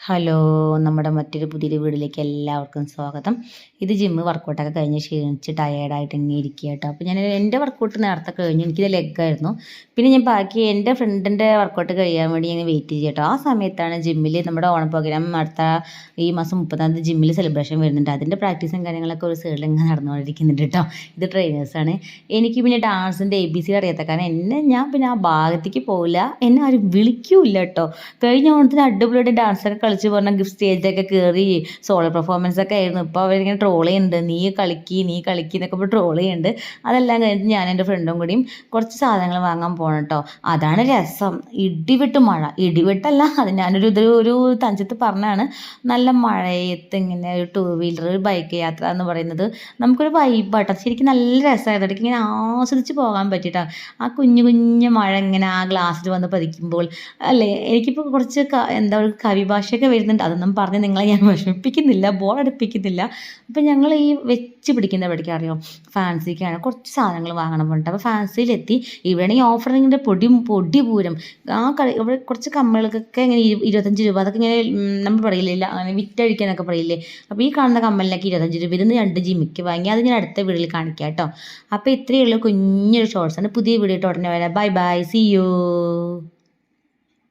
Hello, നമ്മുടെ മറ്റൊരു പുതിയൊരു വീഡിയോയിലേക്ക് എല്ലാവർക്കും സ്വാഗതം. ഇത് ജിമ്മ് വർക്കൗട്ടൊക്കെ കഴിഞ്ഞ് ക്ഷീണിച്ച് ടയേർഡായിട്ട് ഇങ്ങനെ ഇരിക്കുക കേട്ടോ. അപ്പോൾ ഞാൻ എൻ്റെ വർക്കൗട്ട് നേരത്തെ കഴിഞ്ഞു, എനിക്കിത് ലെഗായിരുന്നു. പിന്നെ ഞാൻ ബാക്കി എൻ്റെ ഫ്രണ്ടിൻ്റെ വർക്കൗട്ട് കഴിയാൻ വേണ്ടി ഞാൻ വെയിറ്റ് ചെയ്തു കേട്ടോ. ആ സമയത്താണ് ജിമ്മിൽ നമ്മുടെ ഓണം പ്രോഗ്രാം അടുത്ത ഈ മാസം 30 ജിമ്മിൽ സെലിബ്രേഷൻ വരുന്നുണ്ട്. അതിൻ്റെ പ്രാക്ടീസും കാര്യങ്ങളൊക്കെ ഒരു സൈഡിൽ ഇങ്ങനെ നടന്നുകൊണ്ടിരിക്കുന്നുണ്ട് കേട്ടോ. ഇത് ട്രെയിനേഴ്സാണ്. എനിക്ക് പിന്നെ ഡാൻസിൻ്റെ ABC അറിയാത്ത കാരണം ഞാൻ പിന്നെ ആ ഭാഗത്തേക്ക് പോകില്ല, എന്നെ ആരും വിളിക്കൂല കേട്ടോ. കഴിഞ്ഞ ഓണത്തിന് അടിപൊളിയായിട്ട് ഡാൻസൊക്കെ കളിച്ച് പറഞ്ഞാൽ ഗിഫ്റ്റ് സ്റ്റേജൊക്കെ കയറി സോളോ പെർഫോമൻസ് ഒക്കെ ആയിരുന്നു. ഇപ്പോൾ അവരിങ്ങനെ ട്രോൾ ചെയ്യുന്നുണ്ട്, നീ കളിക്കി എന്നൊക്കെ ഇപ്പോൾ ട്രോൾ ചെയ്യുന്നുണ്ട്. അതെല്ലാം കഴിഞ്ഞിട്ട് ഞാൻ എൻ്റെ ഫ്രണ്ടും കൂടിയും കുറച്ച് സാധനങ്ങൾ വാങ്ങാൻ പോകണം കേട്ടോ. അതാണ് രസം. ഇടിവെട്ട് മഴ, ഇടിവെട്ടല്ല, അത് ഞാനൊരു ഒരു തഞ്ചത്ത് പറഞ്ഞാണ്. നല്ല മഴയത്ത് ഇങ്ങനെ ഒരു 2 വീലർ ബൈക്ക് യാത്ര എന്ന് പറയുന്നത് നമുക്കൊരു വൈബാട്ടോ. ശരിക്കും നല്ല രസമായിരുന്നു. ഇടയ്ക്ക് ഇങ്ങനെ ആസ്വദിച്ച് പോകാൻ പറ്റിയിട്ടോ. ആ കുഞ്ഞു കുഞ്ഞു മഴ ഇങ്ങനെ ആ ഗ്ലാസ്സിൽ വന്ന് പതിക്കുമ്പോൾ അല്ലേ, എനിക്കിപ്പോൾ കുറച്ച് എന്താ ഒരു കവി ഭാഷയൊക്കെ വരുന്നുണ്ട്. അതൊന്നും പറഞ്ഞ് നിങ്ങളെ ഞാൻ വിഷമിപ്പിക്കുന്നില്ല, ബോറടിപ്പിക്കുന്നില്ല. അപ്പം ഞങ്ങൾ ഈ വെച്ച് പിടിക്കുന്ന പഠിക്കാൻ അറിയോ, ഫാൻസിക്കാണ് കുറച്ച് സാധനങ്ങൾ വാങ്ങണം പറഞ്ഞിട്ട്. അപ്പോൾ ഫാൻസിയിലെത്തി. ഇവിടെ ഈ ഓഫറിങ്ങിൻ്റെ പൊടി പൂരം ഇവിടെ കുറച്ച് കമ്മലുകൾക്കൊക്കെ ഇങ്ങനെ 25 രൂപ, അതൊക്കെ ഇങ്ങനെ നമ്മൾ പറയില്ല അങ്ങനെ വിറ്റഴിക്കാനൊക്കെ പറയില്ലേ. അപ്പോൾ ഈ കാണുന്ന കമ്മലിനൊക്കെ 25 രൂപ. ഇരുന്ന് 2 ജിമ്മിക്ക് വാങ്ങി. അത് ഞാൻ അടുത്ത വീഡിയോയിൽ കാണിക്കാം കേട്ടോ. അപ്പോൾ ഇത്രയേ ഉള്ളൂ, കുഞ്ഞൊരു ഷോർട്സാണ്. പുതിയ വീഡിയോ ഉടനെ വരാം. Bye bye, see U.